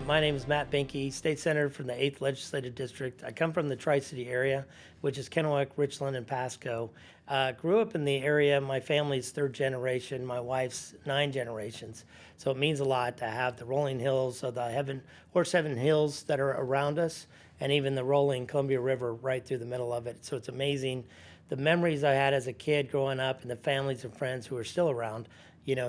My name is Matt Boehnke, State Senator from the 8th Legislative District. I come from the Tri-City area, which is Kennewick, Richland, and Pasco. Grew up in the area. My family's third generation. My wife's 9 generations. So it means a lot to have the rolling hills of the Horse Heaven Hills that are around us, and even the rolling Columbia River right through the middle of it. So it's amazing the memories I had as a kid growing up and the families and friends who are still around,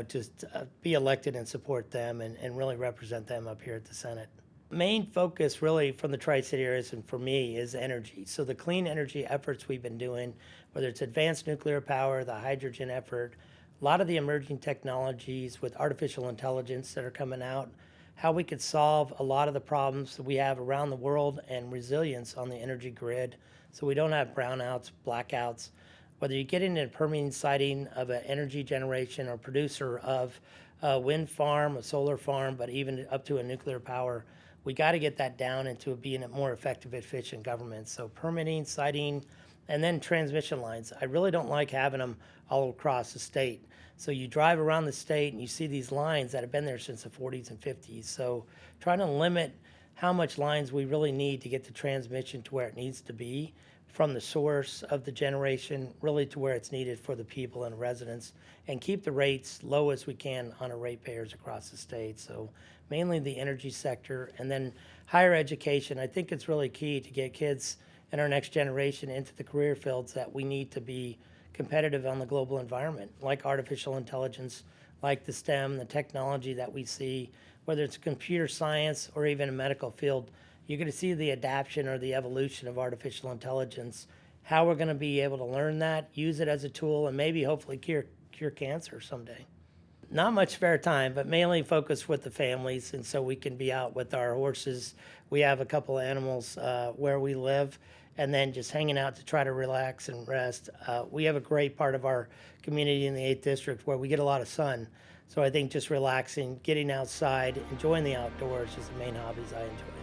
just be elected and support them and really represent them up here at the Senate. Main focus really from the Tri-City areas and for me is energy. So the clean energy efforts we've been doing, whether it's advanced nuclear power, the hydrogen effort, a lot of the emerging technologies with artificial intelligence that are coming out, how we could solve a lot of the problems that we have around the world and resilience on the energy grid so we don't have brownouts, blackouts. Whether you get into permitting siting of an energy generation or producer of a wind farm, a solar farm, but even up to a nuclear power, we got to get that down into being a more effective, efficient government. So permitting, siting, and then transmission lines. I really don't like having them all across the state. So you drive around the state and you see these lines that have been there since the 40s and 50s. So trying to limit how much lines we really need to get the transmission to where it needs to be from the source of the generation really to where it's needed for the people and residents, and keep the rates low as we can on our ratepayers across the state. So mainly the energy sector, and then higher education. I think it's really key to get kids and our next generation into the career fields that we need to be competitive on the global environment, like artificial intelligence, like the STEM, the technology that we see, whether it's computer science or even a medical field. You're going to see the adaptation or the evolution of artificial intelligence, how we're going to be able to learn that, use it as a tool, and maybe hopefully cure cancer someday. Not much spare time, but mainly focused with the families, and so we can be out with our horses. We have a couple of animals where we live, and then just hanging out to try to relax and rest. We have a great part of our community in the 8th District where we get a lot of sun. So I think just relaxing, getting outside, enjoying the outdoors is the main hobbies I enjoy.